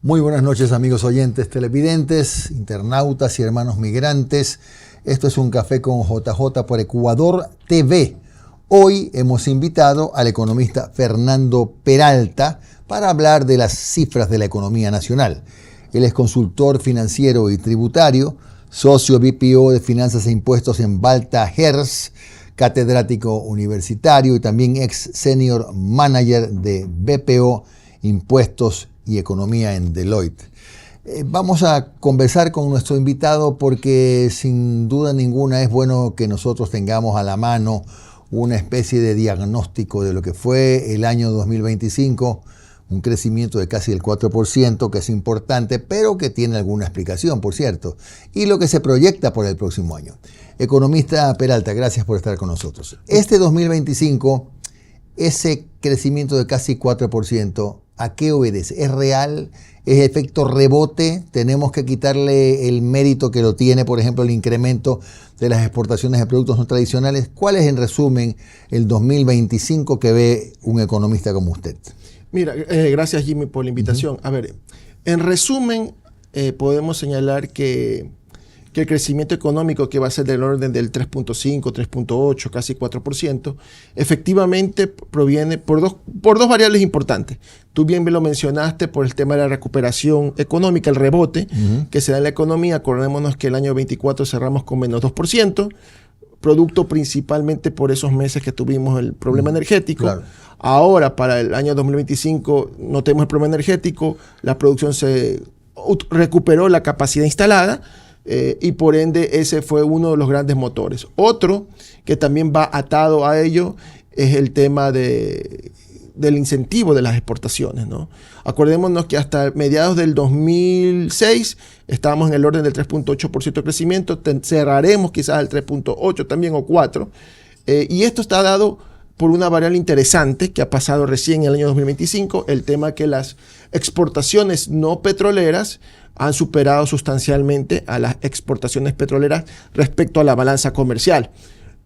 Muy buenas noches, amigos oyentes, televidentes, internautas y hermanos migrantes. Esto es Un Café con JJ por Ecuador TV. Hoy hemos invitado al economista Fernando Peralta para hablar de las cifras de la economía nacional. Él es consultor financiero y tributario, socio BPO de Finanzas e Impuestos en Balta Hers, catedrático universitario y también ex senior manager de BPO, Impuestos y Economía en Deloitte. Vamos a conversar con nuestro invitado porque sin duda ninguna es bueno que nosotros tengamos a la mano una especie de diagnóstico de lo que fue el año 2025, un crecimiento de casi el 4%, que es importante, pero que tiene alguna explicación, por cierto, y lo que se proyecta por el próximo año. Economista Peralta, gracias por estar con nosotros. Este 2025, ese crecimiento de casi 4%, ¿a qué obedece? ¿Es real? ¿Es efecto rebote? ¿Tenemos que quitarle el mérito que lo tiene, por ejemplo, el incremento de las exportaciones de productos no tradicionales? ¿Cuál es, en resumen, el 2025 que ve un economista como usted? Mira, gracias Jimmy por la invitación. A ver, en resumen, podemos señalar que el crecimiento económico, que va a ser del orden del 3.5, 3.8, casi 4%, efectivamente proviene por dos variables importantes. Tú bien me lo mencionaste por el tema de la recuperación económica, el rebote que se da en la economía. Acordémonos que el año 24 cerramos con menos 2%, producto principalmente por esos meses que tuvimos el problema energético. Claro. Ahora, para el año 2025, no tenemos el problema energético, la producción se recuperó la capacidad instalada, y por ende ese fue uno de los grandes motores. Otro que también va atado a ello es el tema del incentivo de las exportaciones, ¿no? Acordémonos que hasta mediados del 2006 estábamos en el orden del 3.8% de crecimiento, cerraremos quizás el 3.8 también o 4%, y esto está dado por una variable interesante que ha pasado recién en el año 2025, el tema que las exportaciones no petroleras han superado sustancialmente a las exportaciones petroleras respecto a la balanza comercial.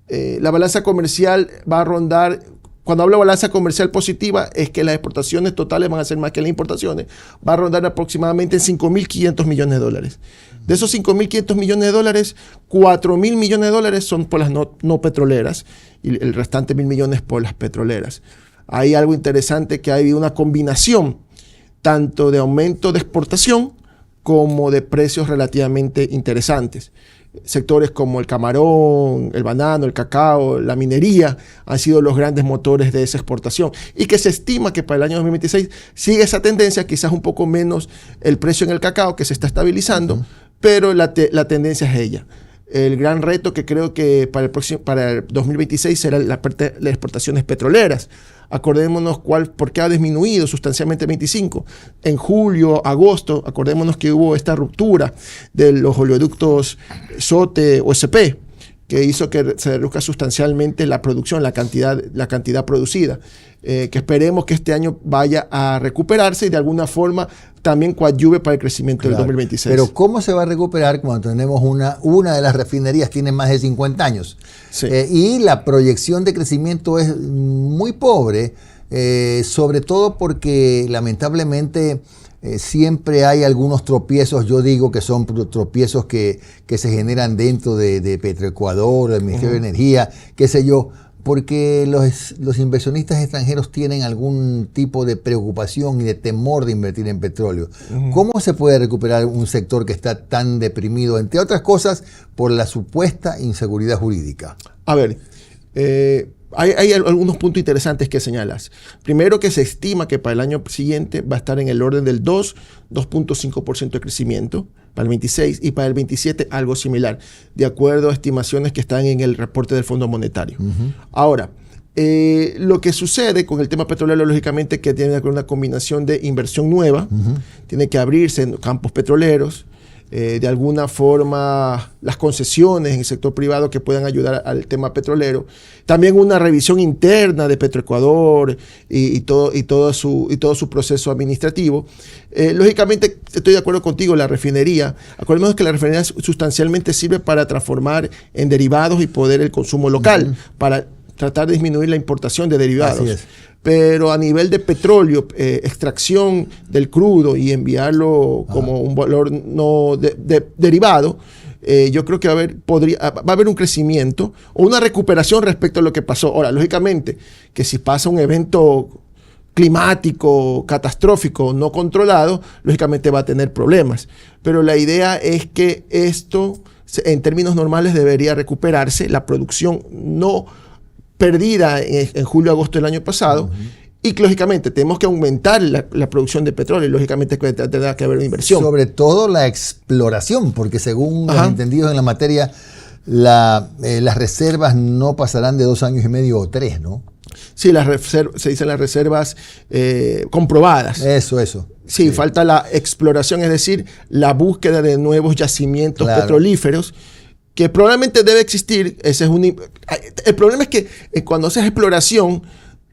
La balanza comercial va a rondar, cuando hablo de balanza comercial positiva, es que las exportaciones totales van a ser más que las importaciones, va a rondar aproximadamente en 5.500 millones de dólares. De esos 5.500 millones de dólares, 4.000 millones de dólares son por las no petroleras y el restante 1.000 millones por las petroleras. Hay algo interesante, que hay una combinación tanto de aumento de exportación como de precios relativamente interesantes. Sectores como el camarón, el banano, el cacao, la minería han sido los grandes motores de esa exportación, y que se estima que para el año 2026 sigue esa tendencia, quizás un poco menos el precio en el cacao, que se está estabilizando, pero la tendencia es ella. El gran reto que creo que para el 2026 será la parte de las exportaciones petroleras. Acordémonos por qué ha disminuido sustancialmente el 25. En julio, agosto, acordémonos que hubo esta ruptura de los oleoductos SOTE-OSP, que hizo que se reduzca sustancialmente la producción, la cantidad producida. Que esperemos que este año vaya a recuperarse y de alguna forma también coadyuve para el crecimiento del 2026. Pero ¿cómo se va a recuperar cuando tenemos una de las refinerías tiene más de 50 años? Sí. Y la proyección de crecimiento es muy pobre, sobre todo porque lamentablemente siempre hay algunos tropiezos, yo digo que son tropiezos que se generan dentro de Petroecuador, del Ministerio de Energía, qué sé yo, porque los inversionistas extranjeros tienen algún tipo de preocupación y de temor de invertir en petróleo. ¿Cómo se puede recuperar un sector que está tan deprimido, entre otras cosas, por la supuesta inseguridad jurídica? A ver, hay algunos puntos interesantes que señalas. Primero, que se estima que para el año siguiente va a estar en el orden del 2.5% de crecimiento para el 26, y para el 27 algo similar, de acuerdo a estimaciones que están en el reporte del Fondo Monetario. Ahora, lo que sucede con el tema petrolero, lógicamente, que tiene que haber una combinación de inversión nueva, tiene que abrirse en campos petroleros, de alguna forma las concesiones en el sector privado que puedan ayudar al tema petrolero, también una revisión interna de Petroecuador y todo su proceso administrativo. Lógicamente estoy de acuerdo contigo, la refinería, acordémonos que la refinería sustancialmente sirve para transformar en derivados y poder el consumo local, para tratar de disminuir la importación de derivados. pero a nivel de petróleo, extracción del crudo y enviarlo como un valor no derivado, yo creo que va a haber un crecimiento o una recuperación respecto a lo que pasó. Ahora, lógicamente, que si pasa un evento climático, catastrófico, no controlado, lógicamente va a tener problemas. Pero la idea es que esto, en términos normales, debería recuperarse, la producción no perdida en julio, agosto del año pasado, y lógicamente tenemos que aumentar la producción de petróleo, y lógicamente tendrá que haber una inversión. Sobre todo la exploración, porque según los entendidos en la materia, las reservas no pasarán de 2 años y medio o 3, ¿no? Sí, se dicen las reservas comprobadas. Eso. Sí, falta la exploración, es decir, la búsqueda de nuevos yacimientos petrolíferos, que probablemente debe existir. El problema es que cuando haces exploración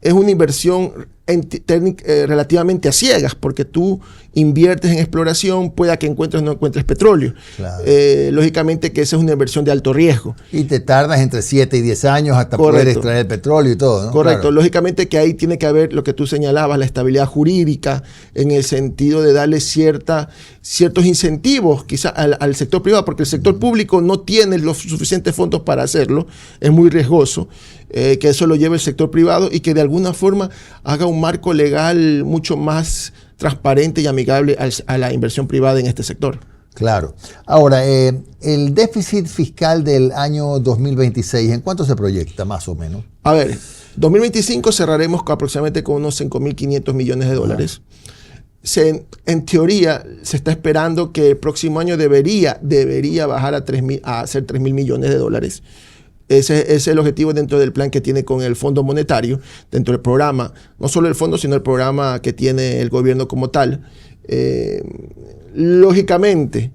es una inversión relativamente a ciegas, porque tú inviertes en exploración, pueda que encuentres o no encuentres petróleo. Claro. Lógicamente que esa es una inversión de alto riesgo. Y te tardas entre 7 y 10 años hasta poder extraer el petróleo y todo, ¿no? Correcto. Claro. Lógicamente que ahí tiene que haber lo que tú señalabas, la estabilidad jurídica, en el sentido de darle ciertos incentivos quizá al sector privado, porque el sector público no tiene los suficientes fondos para hacerlo, es muy riesgoso, que eso lo lleve el sector privado y que de alguna forma haga un marco legal mucho más transparente y amigable a la inversión privada en este sector. Claro. Ahora, el déficit fiscal del año 2026, ¿en cuánto se proyecta más o menos? A ver, 2025 cerraremos aproximadamente con unos 5.500 millones de dólares. En teoría, se está esperando que el próximo año debería bajar a ser 3.000 millones de dólares. Ese es el objetivo dentro del plan que tiene con el Fondo Monetario, dentro del programa, no solo el fondo, sino el programa que tiene el gobierno como tal. Lógicamente,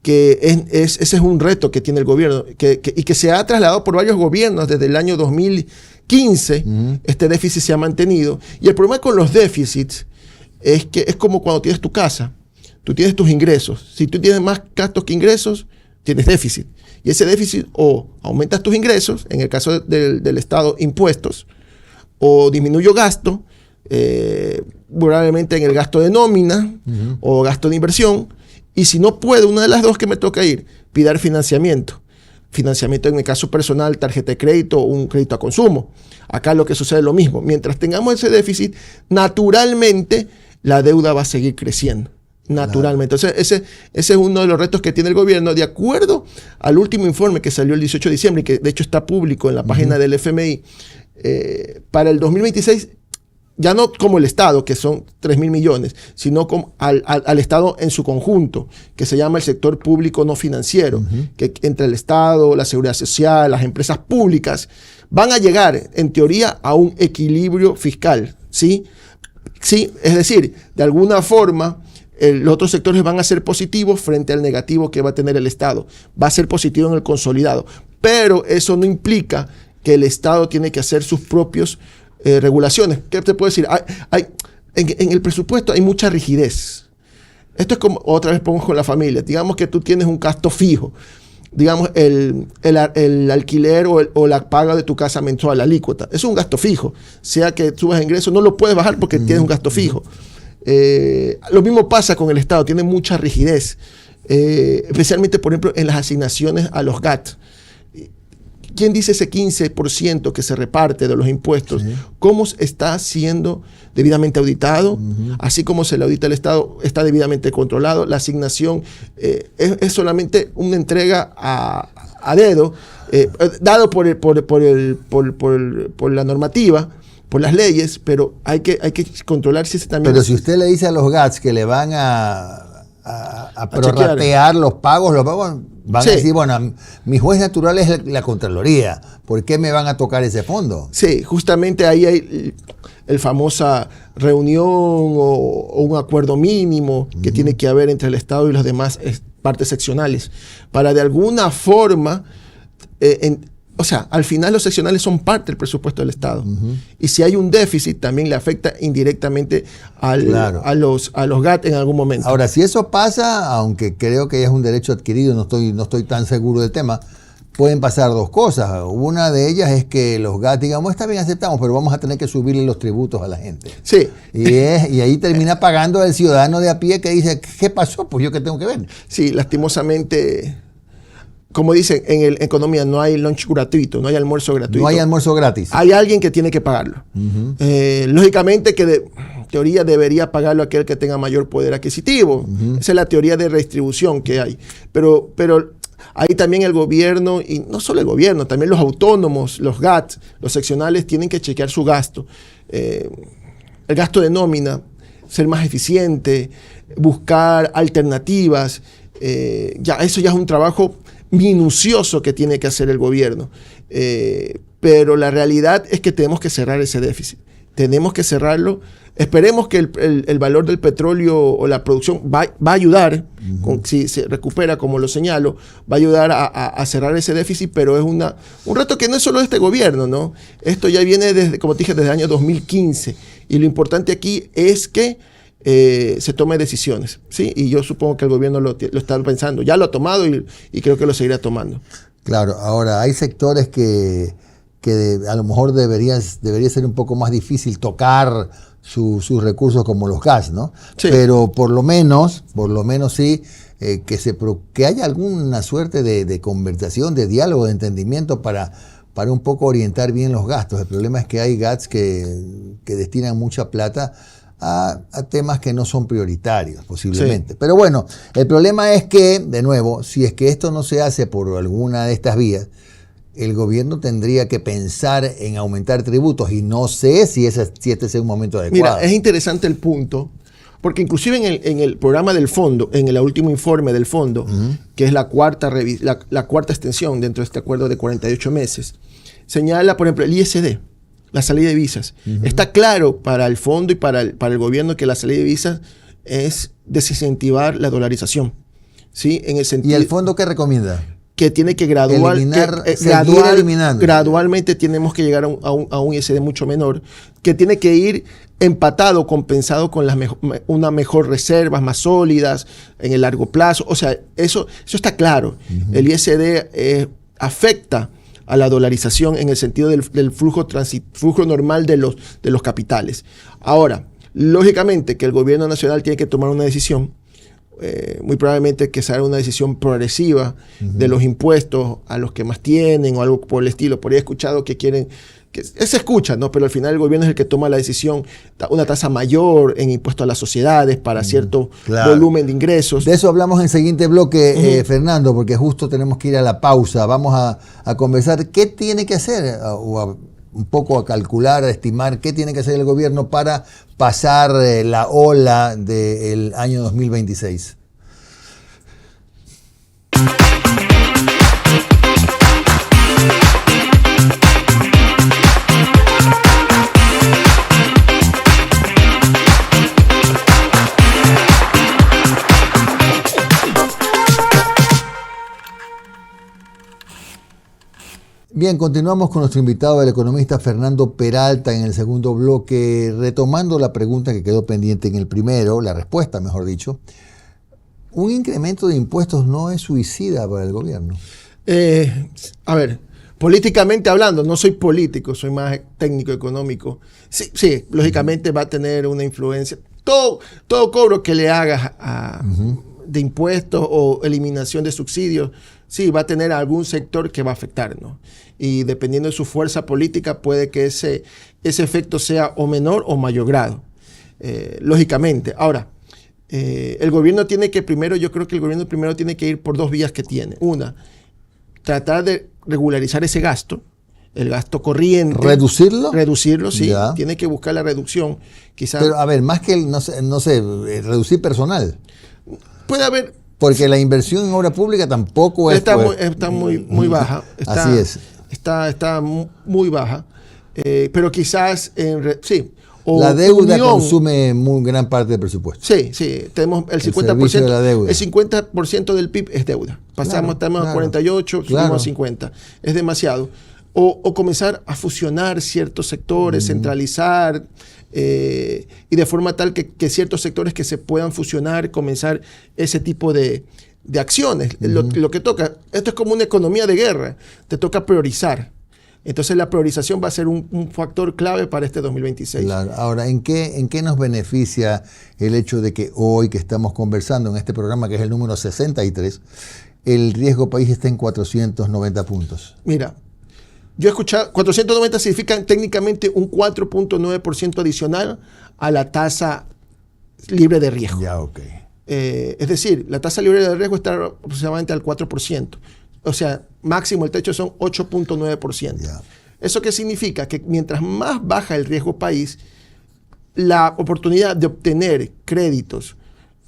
que ese es un reto que tiene el gobierno y que se ha trasladado por varios gobiernos desde el año 2015. Este déficit se ha mantenido. Y el problema con los déficits es que es como cuando tienes tu casa. Tú tienes tus ingresos. Si tú tienes más gastos que ingresos, tienes déficit. Y ese déficit o aumentas tus ingresos, en el caso del Estado, impuestos, o disminuyo gasto, probablemente en el gasto de nómina o gasto de inversión. Y si no puedo, una de las dos que me toca pidir financiamiento. Financiamiento en mi caso personal, tarjeta de crédito o un crédito a consumo. Acá lo que sucede es lo mismo. Mientras tengamos ese déficit, naturalmente la deuda va a seguir creciendo. Naturalmente. Claro. Entonces, ese es uno de los retos que tiene el gobierno, de acuerdo al último informe que salió el 18 de diciembre y que de hecho está público en la página del FMI. Para el 2026, ya no como el Estado, que son 3.000 millones, sino como al Estado en su conjunto, que se llama el sector público no financiero, que entre el Estado, la Seguridad Social, las empresas públicas, van a llegar, en teoría, a un equilibrio fiscal. ¿Sí? Sí, es decir, de alguna forma, los otros sectores van a ser positivos frente al negativo que va a tener el Estado. Va a ser positivo en el consolidado. Pero eso no implica que el Estado tiene que hacer sus propios regulaciones. ¿Qué te puedo decir? En el presupuesto hay mucha rigidez. Esto es como, otra vez pongo con la familia. Digamos que tú tienes un gasto fijo. Digamos, el alquiler o la paga de tu casa mensual, la alícuota. Es un gasto fijo. Sea que subas ingresos, no lo puedes bajar porque tienes un gasto fijo. Lo mismo pasa con el Estado, tiene mucha rigidez, especialmente, por ejemplo, en las asignaciones a los GAT. ¿Quién dice ese 15% que se reparte de los impuestos? Sí. ¿Cómo está siendo debidamente auditado? Así como se le audita el Estado, está debidamente controlado. La asignación es solamente una entrega a dedo, dado por la normativa, por las leyes, pero hay que controlar si ese también... Pero si usted le dice a los GATS que le van a prorratear los pagos van a decir, bueno, mi juez natural es la Contraloría, ¿por qué me van a tocar ese fondo? Sí, justamente ahí hay el famosa reunión o un acuerdo mínimo que tiene que haber entre el Estado y las demás partes seccionales, para de alguna forma... O sea, al final los seccionales son parte del presupuesto del Estado. Y si hay un déficit, también le afecta indirectamente a los GAT en algún momento. Ahora, si eso pasa, aunque creo que es un derecho adquirido, no estoy tan seguro del tema, pueden pasar dos cosas. Una de ellas es que los GATS, digamos, está bien, aceptamos, pero vamos a tener que subirle los tributos a la gente. Sí. Y ahí termina pagando el ciudadano de a pie que dice, ¿qué pasó? Pues yo qué tengo que ver. Sí, lastimosamente, como dicen en economía, no hay lunch gratuito, no hay almuerzo gratuito. No hay almuerzo gratis. Hay alguien que tiene que pagarlo. Lógicamente que en teoría debería pagarlo aquel que tenga mayor poder adquisitivo. Esa es la teoría de redistribución que hay. Pero ahí también el gobierno, y no solo el gobierno, también los autónomos, los GATS, los seccionales, tienen que chequear su gasto. El gasto de nómina, ser más eficiente, buscar alternativas. Eso ya es un trabajo minucioso que tiene que hacer el gobierno. Pero la realidad es que tenemos que cerrar ese déficit. Tenemos que cerrarlo. Esperemos que el valor del petróleo o la producción va a ayudar, si se recupera, como lo señalo, va a ayudar a cerrar ese déficit, pero es un reto que no es solo de este gobierno, ¿no? Esto ya viene, como te dije, desde el año 2015. Y lo importante aquí es que se tome decisiones, ¿sí? Y yo supongo que el gobierno lo está pensando. Ya lo ha tomado y creo que lo seguirá tomando. Claro, ahora hay sectores que a lo mejor debería ser un poco más difícil tocar sus recursos, como los gas, ¿no? Sí. Pero por lo menos sí, que haya alguna suerte de conversación, de diálogo, de entendimiento para un poco orientar bien los gastos. El problema es que hay GATS que destinan mucha plata a temas que no son prioritarios, posiblemente. Sí. Pero bueno, el problema es que, de nuevo, si es que esto no se hace por alguna de estas vías, el gobierno tendría que pensar en aumentar tributos, y no sé si este es un momento adecuado. Mira, es interesante el punto, porque inclusive en el programa del fondo, en el último informe del fondo, que es la cuarta extensión dentro de este acuerdo de 48 meses, señala, por ejemplo, el ISD, la salida de visas. Está claro para el fondo y para el gobierno que la salida de visas es desincentivar la dolarización. ¿Sí? En el sentido, ¿Y el fondo qué recomienda? Que tiene que gradualmente tenemos que llegar a un ISD mucho menor, que tiene que ir empatado, compensado con una mejor reservas más sólidas en el largo plazo. O sea, eso está claro. El ISD afecta a la dolarización en el sentido del flujo normal de los capitales. Ahora, lógicamente que el gobierno nacional tiene que tomar una decisión, muy probablemente que sea una decisión progresiva de los impuestos a los que más tienen o algo por el estilo. Por ahí he escuchado que quieren, que se escucha, ¿no? Pero al final el gobierno es el que toma la decisión, una tasa mayor en impuestos a las sociedades para cierto volumen de ingresos. De eso hablamos en el siguiente bloque, Fernando, porque justo tenemos que ir a la pausa. Vamos a conversar qué tiene que hacer, un poco a calcular, a estimar qué tiene que hacer el gobierno para pasar la ola del año 2026. Bien, continuamos con nuestro invitado, el economista Fernando Peralta, en el segundo bloque, retomando la pregunta que quedó pendiente en el primero, la respuesta, mejor dicho. ¿Un incremento de impuestos no es suicida para el gobierno? A ver, políticamente hablando, no soy político, soy más técnico económico. Sí, lógicamente va a tener una influencia. Todo cobro que le hagas de impuestos o eliminación de subsidios, sí, va a tener algún sector que va a afectar, ¿no? Y dependiendo de su fuerza política, puede que ese efecto sea o menor o mayor grado, lógicamente. Ahora, el gobierno tiene que yo creo que el gobierno primero tiene que ir por dos vías que tiene. Una, tratar de regularizar ese gasto, el gasto corriente. ¿Reducirlo? Reducirlo, sí. Ya. Tiene que buscar la reducción. Quizás. Pero, a ver, más que, no sé, reducir personal. Puede haber. Porque la inversión en obra pública tampoco está muy baja. Así es. Está muy baja. Pero quizás, sí. La deuda consume muy gran parte del presupuesto. Sí. Tenemos el 50%. De la deuda. El 50% del PIB es deuda. Estamos a 48, subimos a 50. Es demasiado. O comenzar a fusionar ciertos sectores, centralizar, y de forma tal que ciertos sectores que se puedan fusionar, comenzar ese tipo de de acciones. Lo que toca, esto es como una economía de guerra, te toca priorizar. Entonces la priorización va a ser un factor clave para este 2026. Claro. Ahora, ¿en qué nos beneficia el hecho de que hoy que estamos conversando en este programa, que es el número 63, el riesgo país está en 490 puntos? Mira, yo he escuchado, 490 significa técnicamente un 4.9% adicional a la tasa libre de riesgo. Ya, ok. Es decir, la tasa libre de riesgo está aproximadamente al 4%. O sea, máximo el techo son 8.9%. Ya. ¿Eso qué significa? Que mientras más baja el riesgo país, la oportunidad de obtener créditos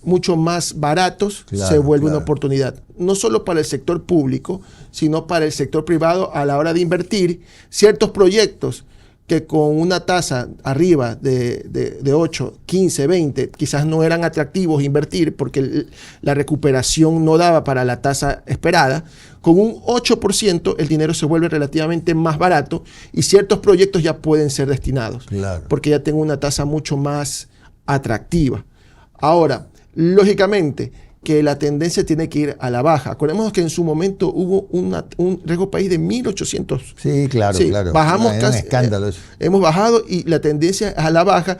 mucho más baratos se vuelve una oportunidad, no solo para el sector público, sino para el sector privado a la hora de invertir ciertos proyectos que con una tasa arriba de 8, 15, 20, quizás no eran atractivos invertir porque la recuperación no daba para la tasa esperada. Con un 8% el dinero se vuelve relativamente más barato y ciertos proyectos ya pueden ser destinados, porque ya tengo una tasa mucho más atractiva. Ahora, lógicamente, que la tendencia tiene que ir a la baja. Acordémonos que en su momento hubo un riesgo país de 1.800. Sí, claro, sí, claro. Bajamos casi. Un escándalo eso. Hemos bajado y la tendencia es a la baja,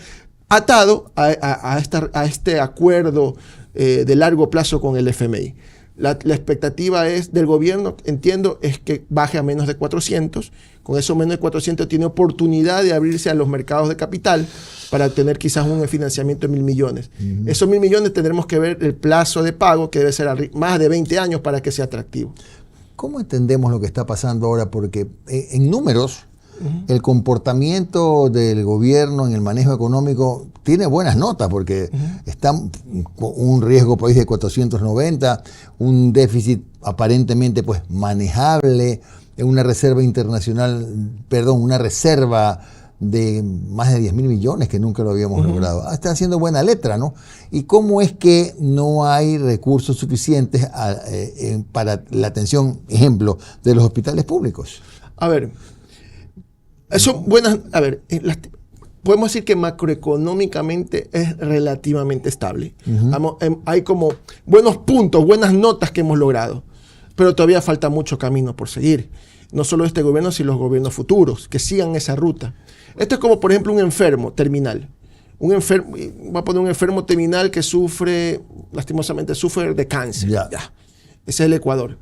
atado a este acuerdo de largo plazo con el FMI. La expectativa es del gobierno, entiendo, es que baje a menos de 400. Con eso menos de 400 tiene oportunidad de abrirse a los mercados de capital para obtener quizás un financiamiento de 1.000 millones. Esos 1.000 millones tendremos que ver el plazo de pago, que debe ser más de 20 años para que sea atractivo. ¿Cómo entendemos lo que está pasando ahora? Porque en números, el comportamiento del gobierno en el manejo económico tiene buenas notas, porque está un riesgo país de 490, un déficit aparentemente pues manejable, una reserva internacional, una reserva de más de 10.000 millones que nunca lo habíamos logrado. Está haciendo buena letra, ¿no? ¿Y cómo es que no hay recursos suficientes para la atención, ejemplo, de los hospitales públicos? A ver, son buenas, podemos decir que macroeconómicamente es relativamente estable. Hay como buenos puntos, buenas notas que hemos logrado, pero todavía falta mucho camino por seguir. No solo este gobierno, sino los gobiernos futuros, que sigan esa ruta. Esto es como, por ejemplo, un enfermo terminal. Voy a poner un enfermo terminal que lastimosamente sufre de cáncer. Ya. Ese es el Ecuador.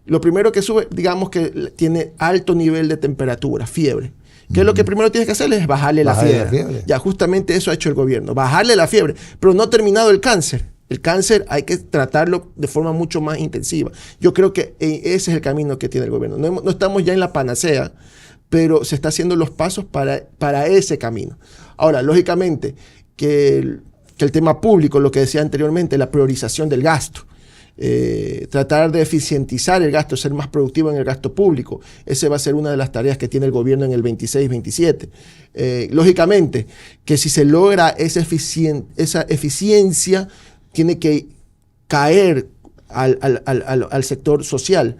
Lo primero que sube, digamos que tiene alto nivel de temperatura, fiebre. ¿Qué es lo que primero tienes que hacer? Es bajarle la fiebre. Ya, justamente eso ha hecho el gobierno, bajarle la fiebre, pero no ha terminado el cáncer. El cáncer hay que tratarlo de forma mucho más intensiva. Yo creo que ese es el camino que tiene el gobierno. No estamos ya en la panacea, pero se está haciendo los pasos para ese camino. Ahora, lógicamente, que el tema público, lo que decía anteriormente, la priorización del gasto, tratar de eficientizar el gasto, ser más productivo en el gasto público. Esa va a ser una de las tareas que tiene el gobierno en el 26-27. Lógicamente, que si se logra esa eficiencia, tiene que caer al sector social,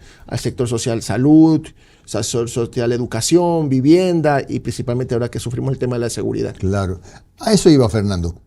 salud, social educación, vivienda y principalmente ahora que sufrimos el tema de la seguridad. Claro. A eso iba Fernando.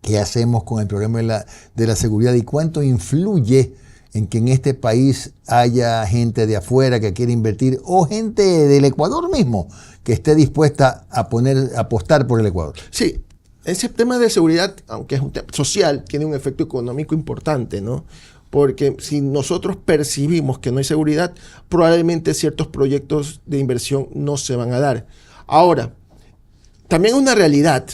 ¿Qué hacemos con el problema de la seguridad y cuánto influye en que en este país haya gente de afuera que quiere invertir o gente del Ecuador mismo que esté dispuesta a apostar por el Ecuador? Sí, ese tema de seguridad, aunque es un tema social, tiene un efecto económico importante, ¿no? Porque si nosotros percibimos que no hay seguridad, probablemente ciertos proyectos de inversión no se van a dar. Ahora, también una realidad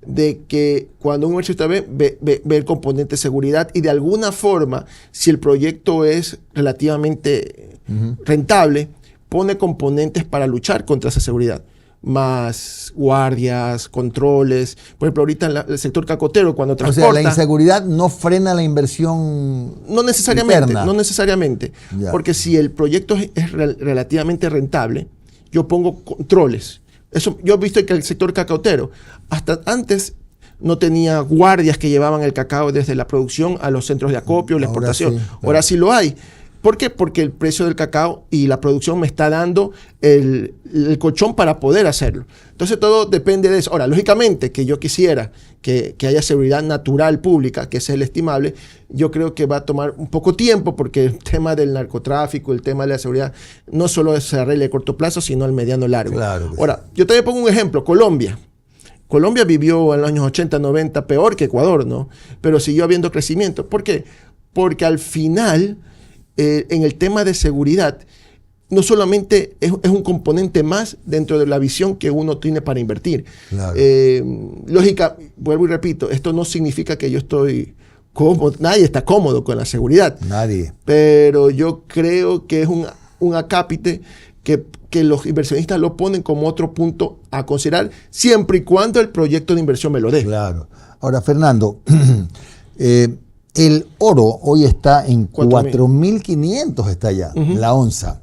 de que cuando un inversionista ve el componente de seguridad y de alguna forma, si el proyecto es relativamente rentable, pone componentes para luchar contra esa seguridad. Más guardias, controles. Por ejemplo, ahorita en el sector cacotero, cuando transporta... O sea, la inseguridad no frena la inversión no necesariamente, interna. No necesariamente. Ya. Porque si el proyecto es relativamente rentable, yo pongo controles. Eso, yo he visto que el sector cacotero, hasta antes no tenía guardias que llevaban el cacao desde la producción a los centros de acopio, la exportación. Sí, claro. Ahora sí lo hay. ¿Por qué? Porque el precio del cacao y la producción me está dando el colchón para poder hacerlo. Entonces todo depende de eso. Ahora, lógicamente que yo quisiera que haya seguridad natural pública, que ese es el estimable, yo creo que va a tomar un poco tiempo porque el tema del narcotráfico, el tema de la seguridad, no solo se arregla a corto plazo, sino al mediano largo. Claro. Ahora, yo te pongo un ejemplo, Colombia. Colombia vivió en los años 80, 90 peor que Ecuador, ¿no? Pero siguió habiendo crecimiento. ¿Por qué? Porque al final, en el tema de seguridad, no solamente es un componente más dentro de la visión que uno tiene para invertir. Claro. Lógica, vuelvo y repito, esto no significa que yo estoy cómodo, nadie está cómodo con la seguridad. Nadie. Pero yo creo que es un acápite que los inversionistas lo ponen como otro punto a considerar, siempre y cuando el proyecto de inversión me lo dé. Claro. Ahora, Fernando, el oro hoy está en 4.500 está ya, la onza.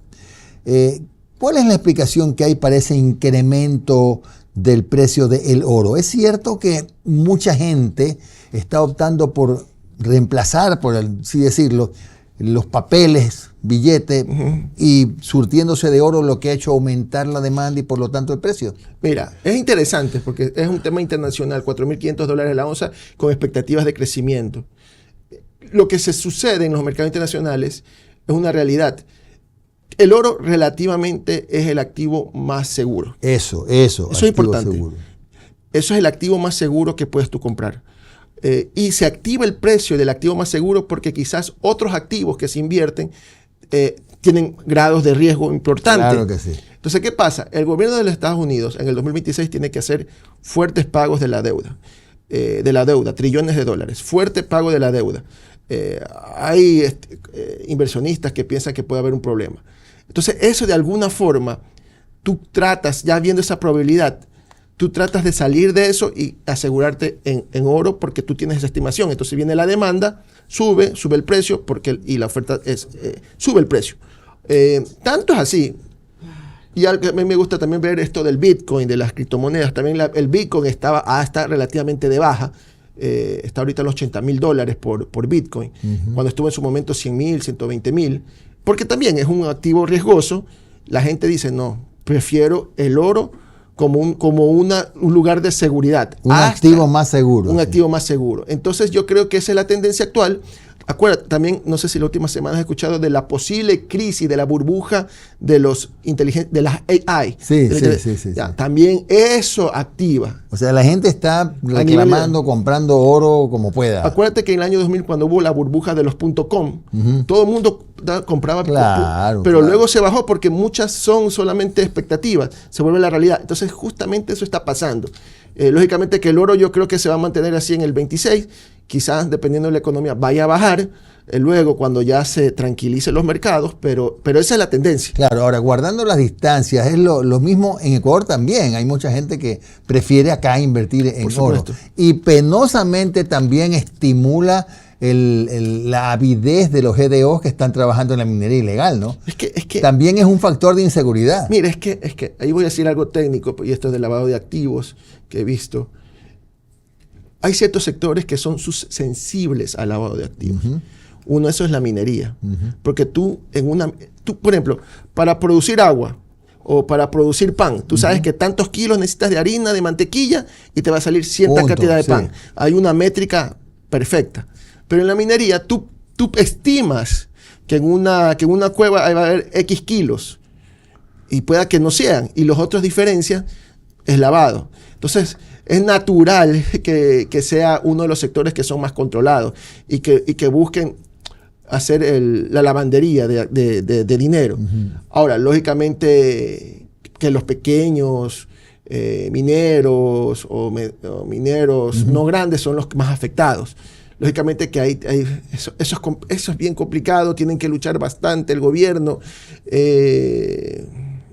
¿Cuál es la explicación que hay para ese incremento del precio del oro? Es cierto que mucha gente está optando por reemplazar, por así decirlo, los papeles, billetes, y surtiéndose de oro, lo que ha hecho aumentar la demanda y por lo tanto el precio. Mira, es interesante porque es un tema internacional, $4.500 la onza con expectativas de crecimiento. Lo que se sucede en los mercados internacionales es una realidad. El oro relativamente es el activo más seguro. Eso es importante. Seguro. Eso es el activo más seguro que puedes tú comprar. Y se activa el precio del activo más seguro porque quizás otros activos que se invierten tienen grados de riesgo importantes. Claro que sí. Entonces, ¿qué pasa? El gobierno de los Estados Unidos en el 2026 tiene que hacer fuertes pagos de la deuda. Trillones de dólares. Fuerte pago de la deuda. Hay inversionistas que piensan que puede haber un problema. Entonces, eso de alguna forma, tú tratas, ya viendo esa probabilidad, tú tratas de salir de eso y asegurarte en oro porque tú tienes esa estimación. Entonces viene la demanda, sube el precio y la oferta sube el precio. Tanto es así. Y a mí me gusta también ver esto del Bitcoin, de las criptomonedas. También el Bitcoin está relativamente de baja. Está ahorita en los $80,000 por Bitcoin. Cuando estuvo en su momento 100,000, 120,000. Porque también es un activo riesgoso. La gente dice, no, prefiero el oro como un lugar de seguridad. Un activo más seguro. Un activo más seguro. Entonces yo creo que esa es la tendencia actual. Acuérdate, también, no sé si la última semana has escuchado de la posible crisis, de la burbuja de las AI. Sí. También eso activa. O sea, la gente está reclamando, comprando oro como pueda. Acuérdate que en el año 2000, cuando hubo la burbuja de los .com, todo el mundo compraba, pero luego se bajó porque muchas son solamente expectativas, se vuelve la realidad. Entonces, justamente eso está pasando. Lógicamente que el oro yo creo que se va a mantener así en el 26, quizás dependiendo de la economía vaya a bajar, luego cuando ya se tranquilicen los mercados, pero esa es la tendencia. Claro, ahora guardando las distancias, es lo mismo en Ecuador también, hay mucha gente que prefiere acá invertir en oro. Y penosamente también estimula la avidez de los GDOs que están trabajando en la minería ilegal, ¿no? Es que también es un factor de inseguridad. Mira, es que ahí voy a decir algo técnico, y esto es del lavado de activos que he visto. Hay ciertos sectores que son sensibles al lavado de activos. Uno de esos es la minería. Porque tú, por ejemplo, para producir agua o para producir pan, tú sabes que tantos kilos necesitas de harina, de mantequilla, y te va a salir cierta cantidad de pan. Hay una métrica perfecta. Pero en la minería, tú estimas que en una cueva va a haber X kilos, y pueda que no sean, y los otros diferencias es lavado. Entonces, es natural que sea uno de los sectores que son más controlados y que busquen hacer la lavandería de dinero. Ahora, lógicamente, que los pequeños mineros o mineros no grandes son los más afectados. Lógicamente que eso es bien complicado, tienen que luchar bastante el gobierno.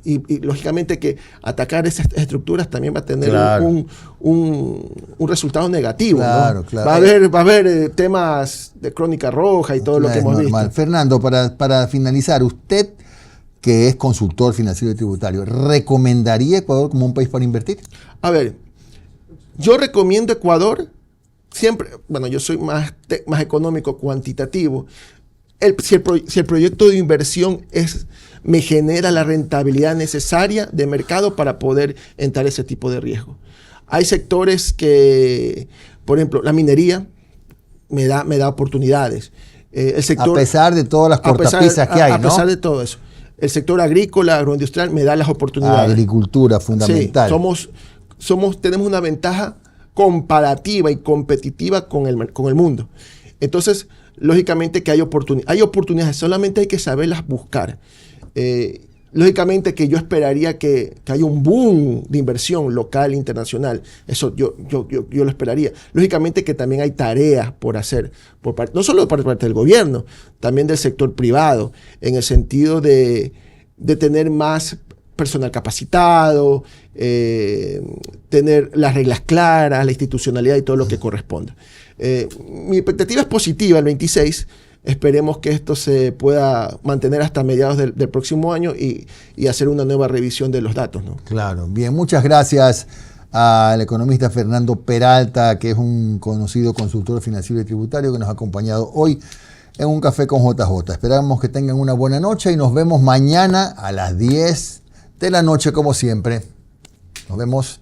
Y lógicamente que atacar esas estructuras también va a tener un resultado negativo. Claro, ¿no? Claro. Va a haber temas de crónica roja y todo lo que hemos visto. Fernando, para finalizar, usted que es consultor financiero y tributario, ¿recomendaría Ecuador como un país para invertir? A ver, yo recomiendo Ecuador siempre, bueno, yo soy más económico, cuantitativo. si el proyecto de inversión me genera la rentabilidad necesaria de mercado para poder entrar a ese tipo de riesgo. Hay sectores que, por ejemplo, la minería me da oportunidades. El sector, a pesar de todas las cortapisas que hay, ¿no? A pesar de todo eso. El sector agrícola, agroindustrial, me da las oportunidades. Agricultura, fundamental. Sí, tenemos una ventaja comparativa y competitiva con el mundo. Entonces, lógicamente que hay oportunidades, solamente hay que saberlas buscar. Lógicamente que yo esperaría que haya un boom de inversión local e internacional. Eso yo lo esperaría. Lógicamente que también hay tareas por hacer, no solo por parte del gobierno, también del sector privado, en el sentido de tener más personal capacitado, tener las reglas claras, la institucionalidad y todo lo que corresponda. Mi expectativa es positiva el 26. Esperemos que esto se pueda mantener hasta mediados del próximo año y hacer una nueva revisión de los datos, ¿no? Claro, bien, muchas gracias al economista Fernando Peralta, que es un conocido consultor financiero y tributario que nos ha acompañado hoy en un café con JJ. Esperamos que tengan una buena noche y nos vemos mañana a las 10 de la noche como siempre. Nos vemos.